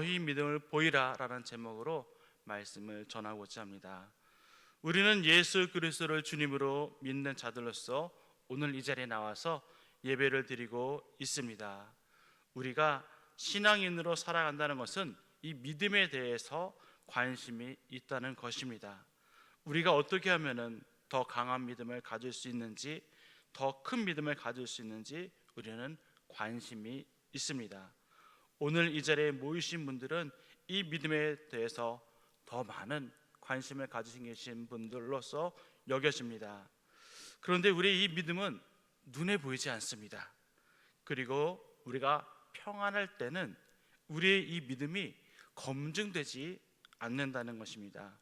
너희 믿음을 보이라 라는 제목으로 말씀을 전하고자 합니다. 우리는 예수 그리스도를 주님으로 믿는 자들로서 오늘 이 자리에 나와서 예배를 드리고 있습니다. 우리가 신앙인으로 살아간다는 것은 이 믿음에 대해서 관심이 있다는 것입니다. 우리가 어떻게 하면 더 강한 믿음을 가질 수 있는지, 더 큰 믿음을 가질 수 있는지 우리는 관심이 있습니다. 오늘 이 자리에 모이신 분들은 이 믿음에 대해서 더 많은 관심을 가지신 계신 분들로서 여겨집니다. 그런데 우리의 이 믿음은 눈에 보이지 않습니다. 그리고 우리가 평안할 때는 우리의 이 믿음이 검증되지 않는다는 것입니다.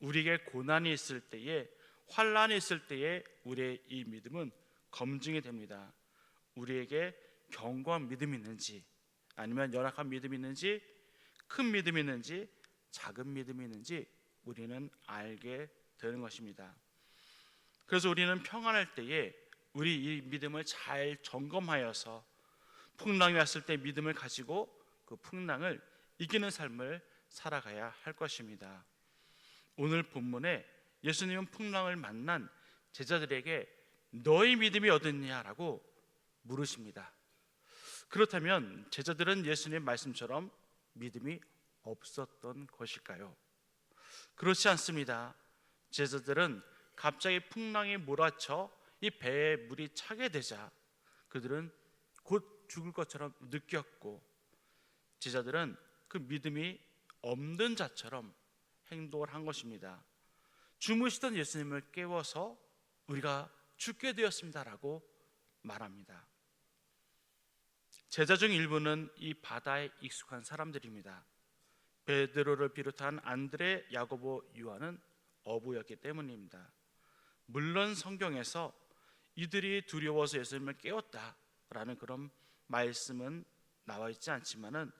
우리에게 고난이 있을 때에, 환난이 있을 때에 우리의 이 믿음은 검증이 됩니다. 우리에게 견고한 믿음이 있는지, 아니면 연약한 믿음이 있는지, 큰 믿음이 있는지, 작은 믿음이 있는지 우리는 알게 되는 것입니다. 그래서 우리는 평안할 때에 우리 이 믿음을 잘 점검하여서 풍랑이 왔을 때 믿음을 가지고 그 풍랑을 이기는 삶을 살아가야 할 것입니다. 오늘 본문에 예수님은 풍랑을 만난 제자들에게 너희 믿음이 어딨냐라고 물으십니다. 그렇다면 제자들은 예수님의 말씀처럼 믿음이 없었던 것일까요? 그렇지 않습니다. 제자들은 갑자기 풍랑이 몰아쳐 이 배에 물이 차게 되자 그들은 곧 죽을 것처럼 느꼈고, 제자들은 그 믿음이 없는 자처럼 행동을 한 것입니다. 주무시던 예수님을 깨워서 우리가 죽게 되었습니다라고 말합니다. 제자 중 일부는 이 바다에 익숙한 사람들입니다. 베드로를 비롯한 안드레, 야고보, 요한은 어부였기 때문입니다. 물론 성경에서 이들이 두려워서 예수님을 깨웠다라는 그런 말씀은 나와 있지 않지만은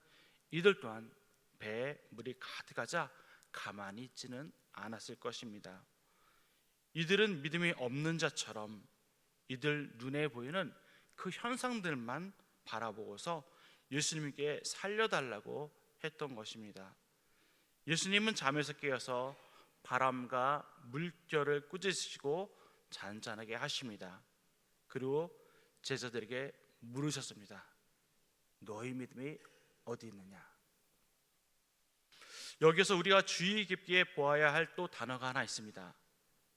이들 또한 배에 물이 가득하자 가만히 있지는 않았을 것입니다. 이들은 믿음이 없는 자처럼 이들 눈에 보이는 그 현상들만 바라보고서 예수님께 살려달라고 했던 것입니다. 예수님은 잠에서 깨어서 바람과 물결을 꾸짖으시고 잔잔하게 하십니다. 그리고 제자들에게 물으셨습니다. 너희 믿음이 어디 있느냐? 여기서 우리가 주의 깊게 보아야 할 또 단어가 하나 있습니다.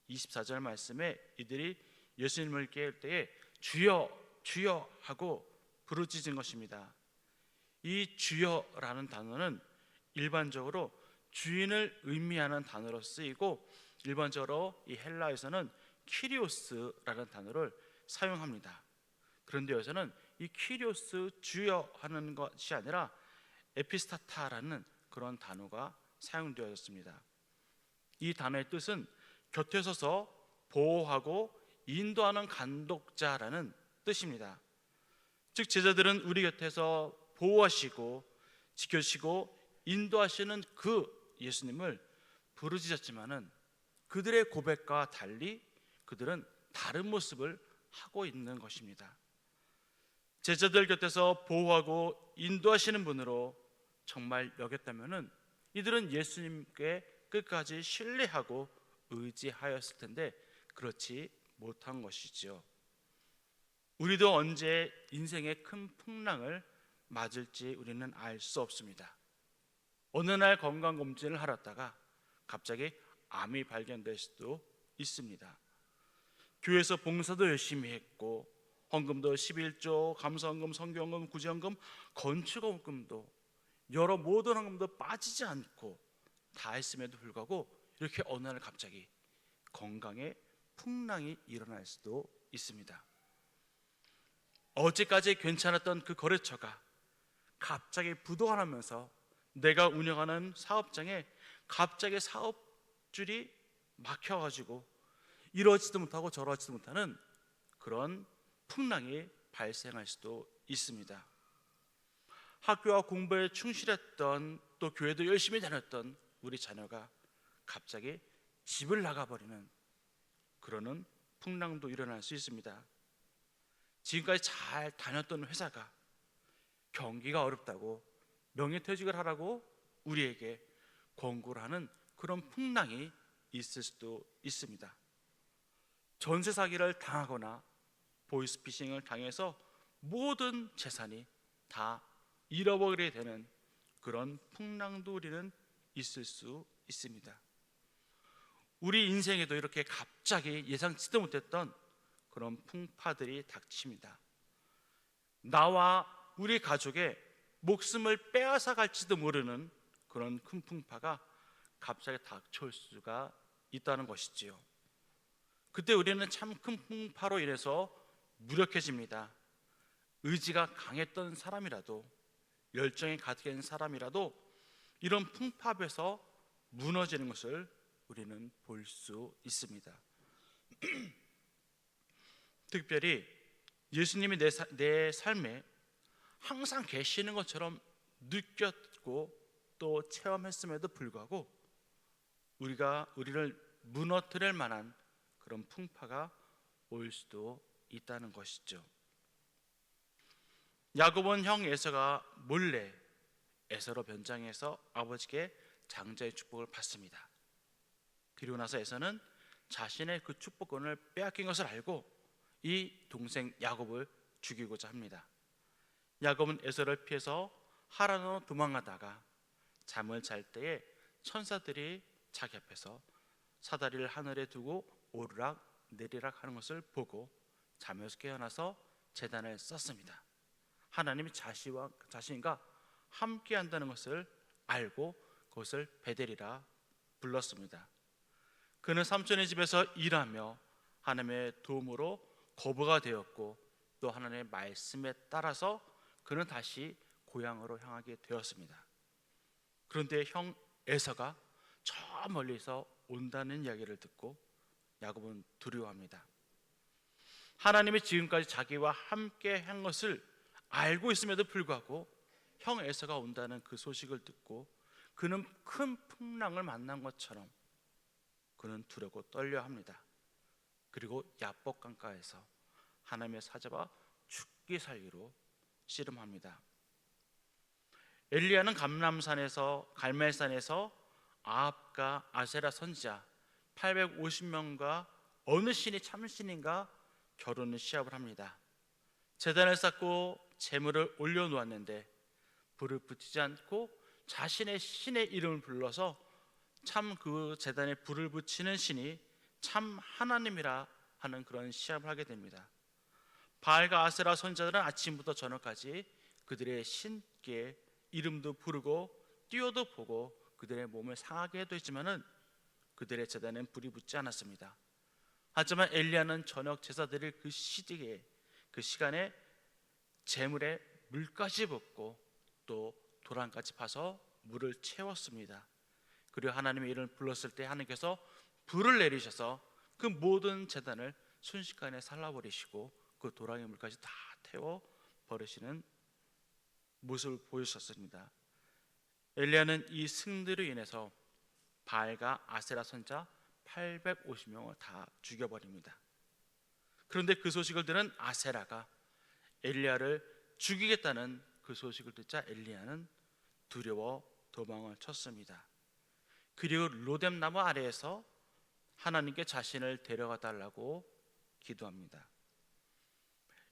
24절 말씀에 이들이 예수님을 깨울 때에 주여 주여 하고 부르짖은 것입니다. 이 주여라는 단어는 일반적으로 주인을 의미하는 단어로 쓰이고, 일반적으로 이 헬라에서는 키리오스라는 단어를 사용합니다. 그런데 여기서는 이 키리오스 주여 하는 것이 아니라 에피스타타라는 그런 단어가 사용되었습니다. 이 단어의 뜻은 곁에 서서 보호하고 인도하는 감독자라는 뜻입니다. 즉 제자들은 우리 곁에서 보호하시고 지켜주시고 인도하시는 그 예수님을 부르짖었지만은 그들의 고백과 달리 그들은 다른 모습을 하고 있는 것입니다. 제자들 곁에서 보호하고 인도하시는 분으로 정말 여겼다면은 이들은 예수님께 끝까지 신뢰하고 의지하였을 텐데 그렇지 못한 것이죠. 우리도 언제 인생의 큰 풍랑을 맞을지 우리는 알 수 없습니다. 어느 날 건강검진을 하렀다가 갑자기 암이 발견될 수도 있습니다. 교회에서 봉사도 열심히 했고 헌금도 11조, 감사헌금, 성교헌금, 구제헌금, 건축헌금도 여러 모든 헌금도 빠지지 않고 다 했음에도 불구하고 이렇게 어느 날 갑자기 건강에 풍랑이 일어날 수도 있습니다. 어제까지 괜찮았던 그 거래처가 갑자기 부도가 나면서 내가 운영하는 사업장에 갑자기 사업줄이 막혀가지고 이러지도 못하고 저러지도 못하는 그런 풍랑이 발생할 수도 있습니다. 학교와 공부에 충실했던, 또 교회도 열심히 다녔던 우리 자녀가 갑자기 집을 나가버리는 그러는 풍랑도 일어날 수 있습니다. 지금까지 잘 다녔던 회사가 경기가 어렵다고 명예퇴직을 하라고 우리에게 권고를 하는 그런 풍랑이 있을 수도 있습니다. 전세 사기를 당하거나 보이스피싱을 당해서 모든 재산이 다 잃어버리게 되는 그런 풍랑도 우리는 있을 수 있습니다. 우리 인생에도 이렇게 갑자기 예상치도 못했던 그런 풍파들이 닥칩니다. 나와 우리 가족의 목숨을 빼앗아 갈지도 모르는 그런 큰 풍파가 갑자기 닥쳐올 수가 있다는 것이지요. 그때 우리는 참 큰 풍파로 인해서 무력해집니다. 의지가 강했던 사람이라도, 열정이 가득한 사람이라도 이런 풍파 앞에서 무너지는 것을 우리는 볼 수 있습니다. 특별히 예수님이 내 삶에 항상 계시는 것처럼 느꼈고 또 체험했음에도 불구하고 우리를 무너뜨릴 만한 그런 풍파가 올 수도 있다는 것이죠. 야곱은 형 에서가 몰래 에서로 변장해서 아버지께 장자의 축복을 받습니다. 그리고 나서 에서는 자신의 그 축복권을 빼앗긴 것을 알고 이 동생 야곱을 죽이고자 합니다. 야곱은 에서를 피해서 하란으로 도망가다가 잠을 잘 때에 천사들이 자기 앞에서 사다리를 하늘에 두고 오르락 내리락 하는 것을 보고 잠에서 깨어나서 제단을 썼습니다. 하나님이 자신과 함께 한다는 것을 알고 그것을 베델이라 불렀습니다. 그는 삼촌의 집에서 일하며 하나님의 도움으로 거부가 되었고 또 하나님의 말씀에 따라서 그는 다시 고향으로 향하게 되었습니다. 그런데 형 에서가 저 멀리서 온다는 이야기를 듣고 야곱은 두려워합니다. 하나님이 지금까지 자기와 함께 한 것을 알고 있음에도 불구하고 형 에서가 온다는 그 소식을 듣고 그는 큰 풍랑을 만난 것처럼 그는 두렵고 떨려합니다. 그리고 야복 강가에서 하나님의 사자와 죽기 살기로 씨름합니다. 엘리야는 갈멜산에서 아합과 아세라 선지자 850명과 어느 신이 참신인가 결혼을 시합을 합니다. 제단을 쌓고 제물을 올려놓았는데 불을 붙이지 않고 자신의 신의 이름을 불러서 참 그 제단에 불을 붙이는 신이 참 하나님이라 하는 그런 시합을 하게 됩니다. 바알과 아세라 선지자들은 아침부터 저녁까지 그들의 신께 이름도 부르고 뛰어도 보고 그들의 몸을 상하게 해도 했지만은 그들의 제단엔 불이 붙지 않았습니다. 하지만 엘리야는 저녁 제사 드릴 그 시간에 제물에 물까지 붓고 또 도랑까지 파서 물을 채웠습니다. 그리고 하나님의 이름을 불렀을 때 하나님께서 불을 내리셔서 그 모든 제단을 순식간에 살라버리시고 그 도랑의 물까지 다 태워 버리시는 모습을 보여주셨습니다. 엘리야는 이 승리로 인해서 바알과 아세라 선자 850명을 다 죽여버립니다. 그런데 그 소식을 들은 아세라가 엘리야를 죽이겠다는 그 소식을 듣자 엘리야는 두려워 도망을 쳤습니다. 그리고 로뎀나무 아래에서 하나님께 자신을 데려가 달라고 기도합니다.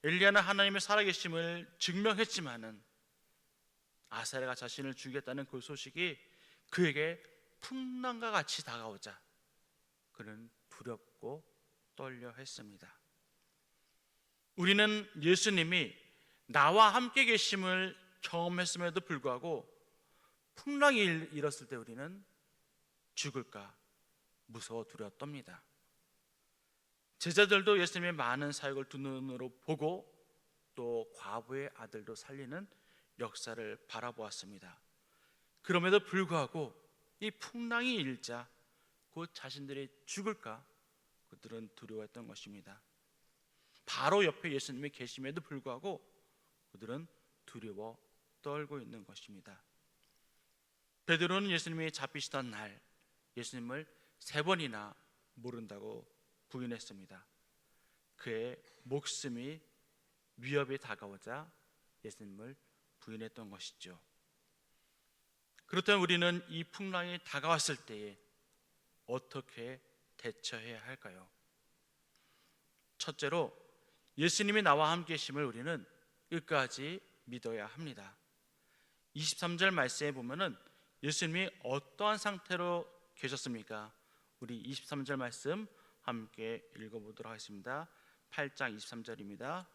엘리야는 하나님의 살아계심을 증명했지만은 아세라가 자신을 죽이겠다는 그 소식이 그에게 풍랑과 같이 다가오자 그는 두렵고 떨려 했습니다. 우리는 예수님이 나와 함께 계심을 경험했음에도 불구하고 풍랑이 일었을 때 우리는 죽을까 무서워 두려워 떱니다. 제자들도 예수님의 많은 사역을 두 눈으로 보고 또 과부의 아들도 살리는 역사를 바라보았습니다. 그럼에도 불구하고 이 풍랑이 일자 곧 자신들이 죽을까 그들은 두려워했던 것입니다. 바로 옆에 예수님이 계심에도 불구하고 그들은 두려워 떨고 있는 것입니다. 베드로는 예수님이 잡히시던 날 예수님을 3번이나 모른다고 부인했습니다. 그의 목숨이 위협이 다가오자 예수님을 부인했던 것이죠. 그렇다면 우리는 이 풍랑이 다가왔을 때에 어떻게 대처해야 할까요? 첫째로 예수님이 나와 함께 계심을 우리는 끝까지 믿어야 합니다. 23절 말씀에 보면은 예수님이 어떠한 상태로 계셨습니까? 우리 23절 말씀 함께 읽어보도록 하겠습니다. 8장 23절입니다.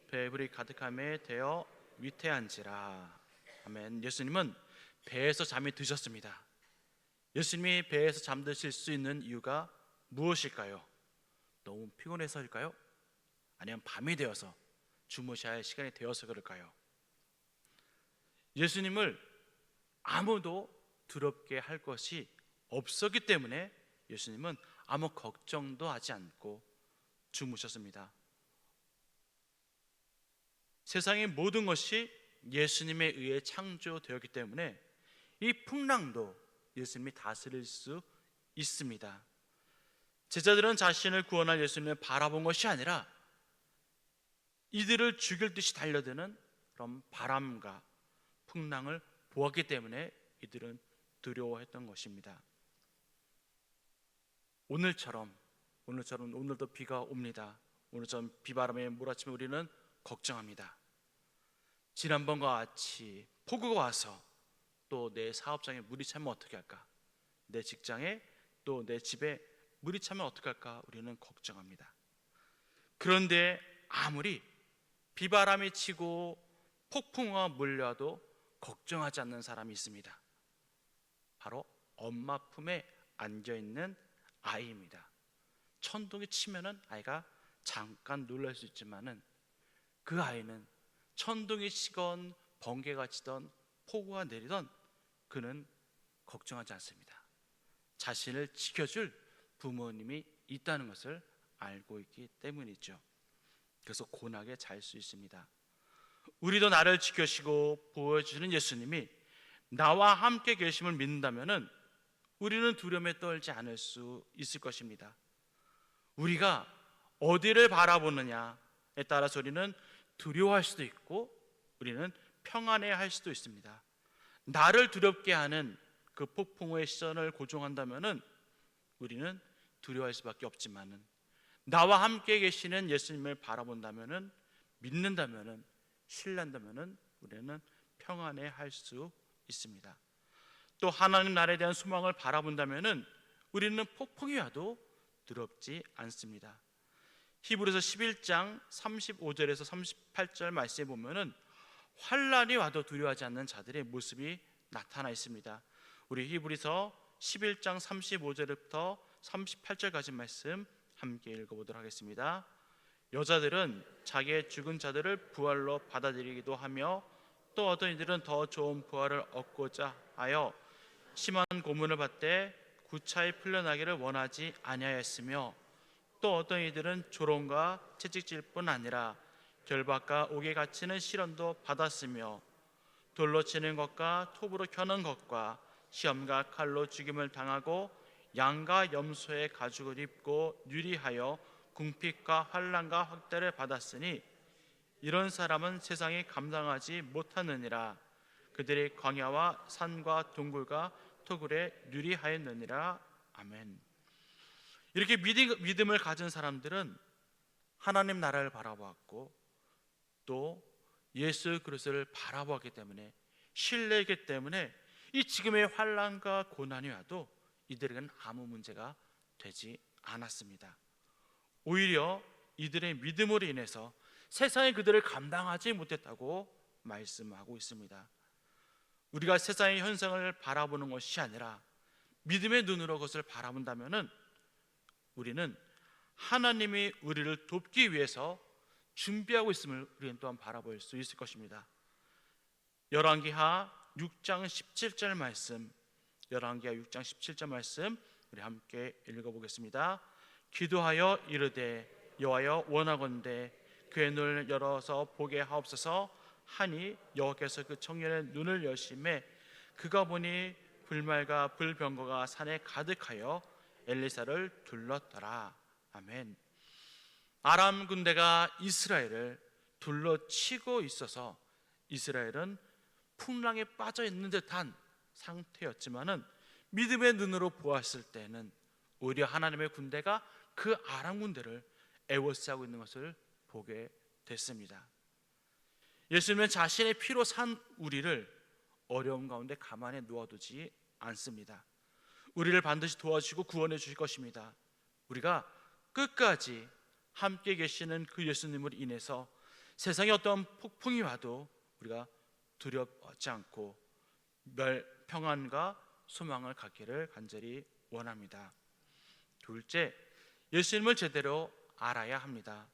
배불이 가득함에 대어 위태한지라. 아멘. 예수님은 배에서 잠이 드셨습니다. 예수님이 배에서 잠드실 수 있는 이유가 무엇일까요? 너무 피곤해서일까요? 아니면 밤이 되어서 주무셔야 할 시간이 되어서 그럴까요? 예수님을 아무도 두렵게 할 것이 없었기 때문에 예수님은 아무 걱정도 하지 않고 주무셨습니다. 세상의 모든 것이 예수님에 의해 창조되었기 때문에 이 풍랑도 예수님이 다스릴 수 있습니다. 제자들은 자신을 구원할 예수님을 바라본 것이 아니라 이들을 죽일 듯이 달려드는 그런 바람과 풍랑을 보았기 때문에 이들은 두려워했던 것입니다. 오늘처럼 오늘도 비가 옵니다. 오늘처럼 비바람에 몰아치면 우리는 걱정합니다. 지난번과 같이 폭우가 와서 또 내 사업장에 물이 차면 어떻게 할까? 내 직장에 또 내 집에 물이 차면 어떻게 할까? 우리는 걱정합니다. 그런데 아무리 비바람이 치고 폭풍우가 몰려와도 걱정하지 않는 사람이 있습니다. 바로 엄마 품에 안겨있는 아이입니다. 천둥이 치면은 아이가 잠깐 놀랄 수 있지만은 그 아이는 천둥이 치건 번개가 치던 폭우가 내리던 그는 걱정하지 않습니다. 자신을 지켜줄 부모님이 있다는 것을 알고 있기 때문이죠. 그래서 고나게 잘 수 있습니다. 우리도 나를 지켜주시고 보호해주시는 예수님이 나와 함께 계심을 믿는다면 우리는 두려움에 떨지 않을 수 있을 것입니다. 우리가 어디를 바라보느냐에 따라서 우리는 두려워할 수도 있고 우리는 평안해야 할 수도 있습니다. 나를 두렵게 하는 그 폭풍우의 시선을 고정한다면 우리는 두려워할 수밖에 없지만은 나와 함께 계시는 예수님을 바라본다면 믿는다면 신뢰한다면 우리는 평안해 할 수 있습니다. 또 하나님 나라에 대한 소망을 바라본다면 우리는 폭풍이 와도 두렵지 않습니다. 히브리서 11장 35절에서 38절 말씀에 보면은 환란이 와도 두려워하지 않는 자들의 모습이 나타나 있습니다. 우리 히브리서 11장 35절부터 38절까지 말씀 함께 읽어보도록 하겠습니다. 여자들은 자기의 죽은 자들을 부활로 받아들이기도 하며 또 어떤 이들은 더 좋은 부활을 얻고자 하여 심한 고문을 받되 구차히 풀려나기를 원하지 아니하였으며 또 어떤 이들은 조롱과 채찍질 뿐 아니라 결박과 옥에 갇히는 시련도 받았으며 돌로 치는 것과 톱으로 켜는 것과 시험과 칼로 죽임을 당하고 양과 염소의 가죽을 입고 유리하여 궁핍과 환난과 학대를 받았으니 이런 사람은 세상이 감당하지 못하느니라. 그들이 광야와 산과 동굴과 토굴에 유리하였느니라. 아멘. 이렇게 믿음을 가진 사람들은 하나님 나라를 바라보았고 또 예수 그리스도를 바라보았기 때문에 신뢰했기 때문에 이 지금의 환난과 고난이 와도 이들에게는 아무 문제가 되지 않았습니다. 오히려 이들의 믿음으로 인해서 세상이 그들을 감당하지 못했다고 말씀하고 있습니다. 우리가 세상의 현상을 바라보는 것이 아니라 믿음의 눈으로 그것을 바라본다면 우리는 하나님이 우리를 돕기 위해서 준비하고 있음을 우리는 또한 바라볼 수 있을 것입니다. 열왕기하 6장 17절 말씀, 열왕기하 6장 17절 말씀 우리 함께 읽어보겠습니다. 기도하여 이르되 여호와여 원하건대 그의 눈을 열어서 보게 하옵소서 하니 여호와께서 그 청년의 눈을 여심해 그가 보니 불말과 불병거가 산에 가득하여 엘리사를 둘렀더라. 아멘. 아람 군대가 이스라엘을 둘러치고 있어서 이스라엘은 풍랑에 빠져 있는 듯한 상태였지만은 믿음의 눈으로 보았을 때는 오히려 하나님의 군대가 그 아람 군대를 애워싸고 있는 것을 보게 됐습니다. 예수님은 자신의 피로 산 우리를 어려움 가운데 가만히 놓아두지 않습니다. 우리를 반드시 도와주시고 구원해 주실 것입니다. 우리가 끝까지 함께 계시는 그 예수님을 인해서 세상에 어떤 폭풍이 와도 우리가 두렵지 않고 평안과 소망을 갖기를 간절히 원합니다. 둘째, 예수님을 제대로 알아야 합니다.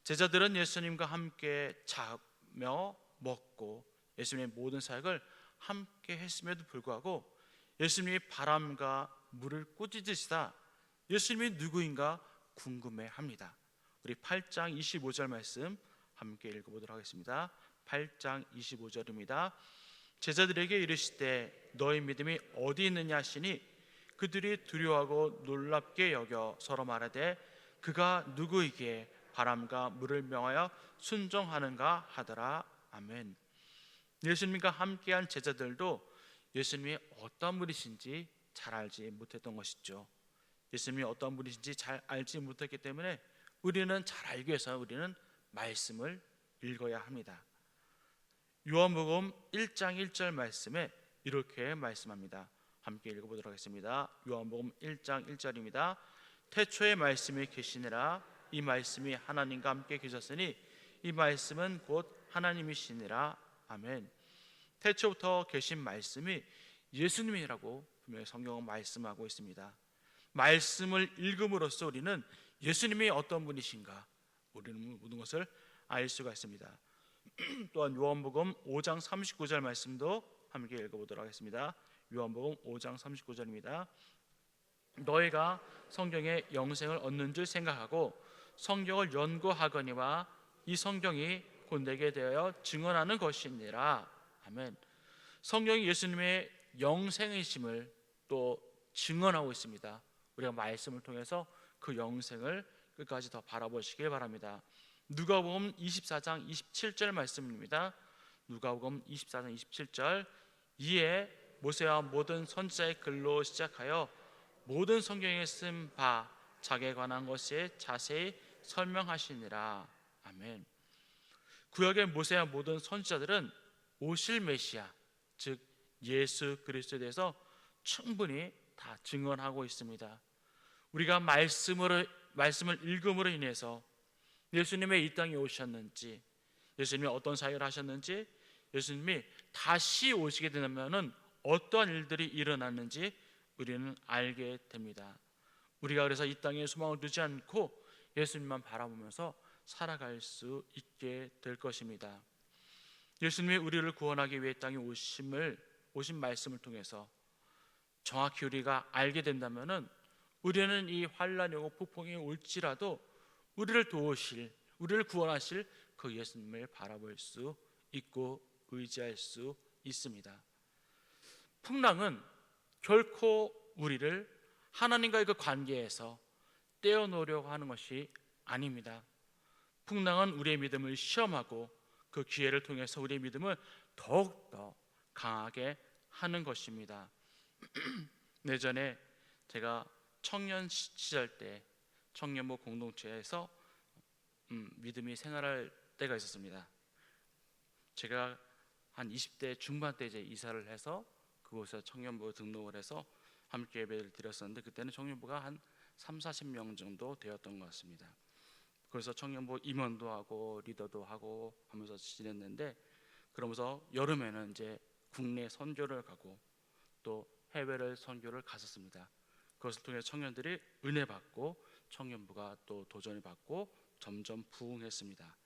제자들은 예수님과 함께 자며 먹고 예수님의 모든 사역을 함께 했음에도 불구하고 예수님이 바람과 물을 꾸짖으시다 예수님이 누구인가 궁금해합니다. 우리 8장 25절 말씀 함께 읽어보도록 하겠습니다. 8장 25절입니다. 제자들에게 이르시되 너희 믿음이 어디 있느냐 하시니 그들이 두려워하고 놀랍게 여겨 서로 말하되 그가 누구이기에 바람과 물을 명하여 순종하는가 하더라. 아멘. 예수님과 함께한 제자들도 예수님이 어떤 분이신지 잘 알지 못했던 것이죠. 예수님이 어떤 분이신지 잘 알지 못했기 때문에 우리는 잘 알기 위해서 우리는 말씀을 읽어야 합니다. 요한복음 1장 1절 말씀에 이렇게 말씀합니다. 함께 읽어보도록 하겠습니다. 요한복음 1장 1절입니다. 태초에 말씀이 계시니라 이 말씀이 하나님과 함께 계셨으니 이 말씀은 곧 하나님이시니라. 아멘. 태초부터 계신 말씀이 예수님이라고 분명히 성경은 말씀하고 있습니다. 말씀을 읽음으로써 우리는 예수님이 어떤 분이신가 우리는 모든 것을 알 수가 있습니다. 또한 요한복음 5장 39절 말씀도 함께 읽어보도록 하겠습니다. 요한복음 5장 39절입니다. 너희가 성경에 영생을 얻는 줄 생각하고 성경을 연구하거니와 이 성경이 곧 내게 되어 증언하는 것이니라. 아멘. 성경이 예수님의 영생이심을 또 증언하고 있습니다. 우리가 말씀을 통해서 그 영생을 끝까지 더 바라보시길 바랍니다. 누가복음 24장 27절 말씀입니다. 누가복음 24장 27절 이에 모세와 모든 선지자의 글로 시작하여 모든 성경에 쓴 바 자기에 관한 것에 자세히 설명하시니라. 아멘. 구약의 모세와 모든 선지자들은 오실 메시아 즉 예수 그리스도에 대해서 충분히 다 증언하고 있습니다. 우리가 말씀을 읽음으로 인해서 예수님의 이 땅에 오셨는지, 예수님이 어떤 사역을 하셨는지, 예수님이 다시 오시게 되면은 어떤 일들이 일어났는지 우리는 알게 됩니다. 우리가 그래서 이 땅에 소망을 두지 않고 예수님만 바라보면서 살아갈 수 있게 될 것입니다. 예수님이 우리를 구원하기 위해 땅에 오신 말씀을 통해서 정확히 우리가 알게 된다면은 우리는 이 환난이 오고 폭풍이 올지라도 우리를 도우실, 우리를 구원하실 그 예수님을 바라볼 수 있고 의지할 수 있습니다. 풍랑은 결코 우리를 하나님과의 그 관계에서 떼어놓으려고 하는 것이 아닙니다. 풍랑은 우리의 믿음을 시험하고 그 기회를 통해서 우리의 믿음을 더욱더 강하게 하는 것입니다. 예전에 제가 청년 시절 때 청년부 공동체에서 믿음이 생활할 때가 있었습니다. 제가 한 20대 중반 때 이제 이사를 해서 그곳에 청년부 등록을 해서 함께 예배를 드렸었는데 그때는 청년부가 한 30-40명 정도 되었던 것 같습니다. 그래서 청년부 임원도 하고 리더도 하고 하면서 지냈는데 그러면서 여름에는 이제 국내 선교를 가고 또 해외를 선교를 갔었습니다. 그것을 통해 청년들이 은혜 받고 청년부가 또 도전을 받고 점점 부흥했습니다.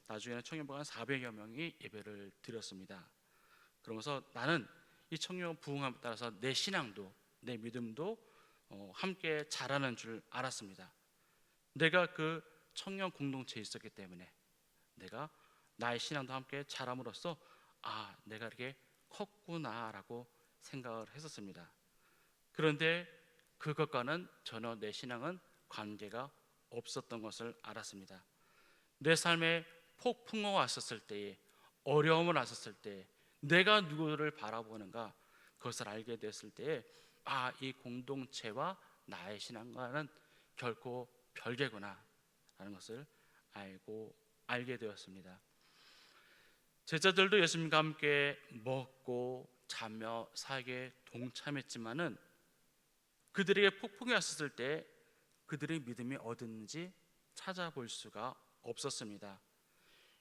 나중에는 청년부가 한 400여 명이 예배를 드렸습니다. 그러면서 나는 이 청년 부흥함에 따라서 내 신앙도 내 믿음도 함께 자라는 줄 알았습니다. 내가 그 청년 공동체에 있었기 때문에 내가 나의 신앙도 함께 자람으로써 내가 이렇게 컸구나라고 생각을 했었습니다. 그런데 그것과는 전혀 내 신앙은 관계가 없었던 것을 알았습니다. 내 삶에 폭풍우가 왔었을 때에, 어려움을 왔었을 때 내가 누구를 바라보는가, 그것을 알게 됐을 때에 이 공동체와 나의 신앙과는 결코 별개구나 라는 것을 알게 되었습니다. 제자들도 예수님과 함께 먹고 자며 사역에 동참했지만은 그들에게 폭풍이 왔었을 때 그들의 믿음이 어딨는지 찾아볼 수가 없었습니다.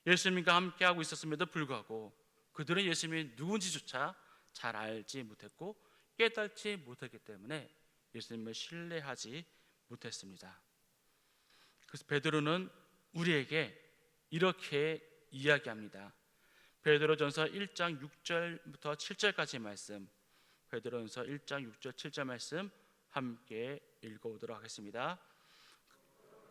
예수님과 함께하고 있었음에도 불구하고 그들은 예수님이 누군지조차 잘 알지 못했고 깨닫지 못했기 때문에 예수님을 신뢰하지 못했습니다. 그래서 베드로는 우리에게 이렇게 이야기합니다. 베드로전서 1장 6절부터 7절까지 말씀, 베드로전서 1장 6절 7절 말씀 함께 읽어보도록 하겠습니다.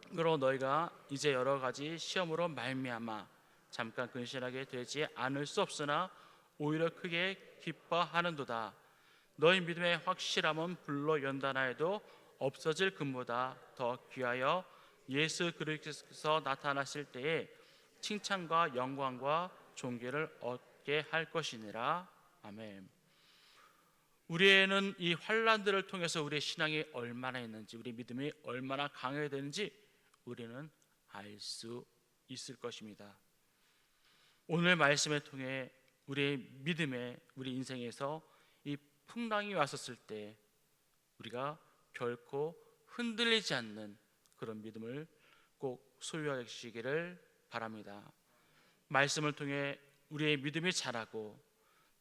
그러므로 너희가 이제 여러 가지 시험으로 말미암아 잠깐 근심하게 되지 않을 수 없으나 오히려 크게 기뻐하는도다. 너희 믿음의 확실함은 불로 연단하여도 없어질 금보다 더 귀하여 예수 그리스도께서 나타나실 때에 칭찬과 영광과 존귀를 얻게 할 것이니라. 아멘. 우리는 이 환난들을 통해서 우리의 신앙이 얼마나 있는지, 우리 믿음이 얼마나 강해야 되는지 우리는 알 수 있을 것입니다. 오늘 말씀을 통해 우리의 믿음에, 우리 인생에서 이 풍랑이 왔었을 때 우리가 결코 흔들리지 않는 그런 믿음을 꼭 소유하시기를 바랍니다. 말씀을 통해 우리의 믿음이 자라고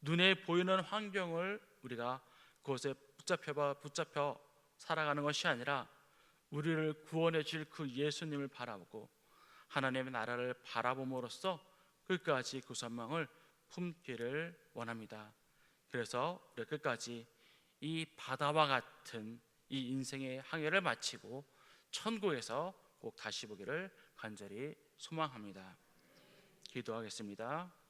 눈에 보이는 환경을 우리가 그것에 붙잡혀 살아가는 것이 아니라 우리를 구원해 줄 그 예수님을 바라보고 하나님의 나라를 바라봄으로써 끝까지 그 소망을 품기를 원합니다. 그래서 우리 끝까지 이 바다와 같은 이 인생의 항해를 마치고 천국에서 꼭 다시 보기를 간절히 소망합니다. 기도하겠습니다.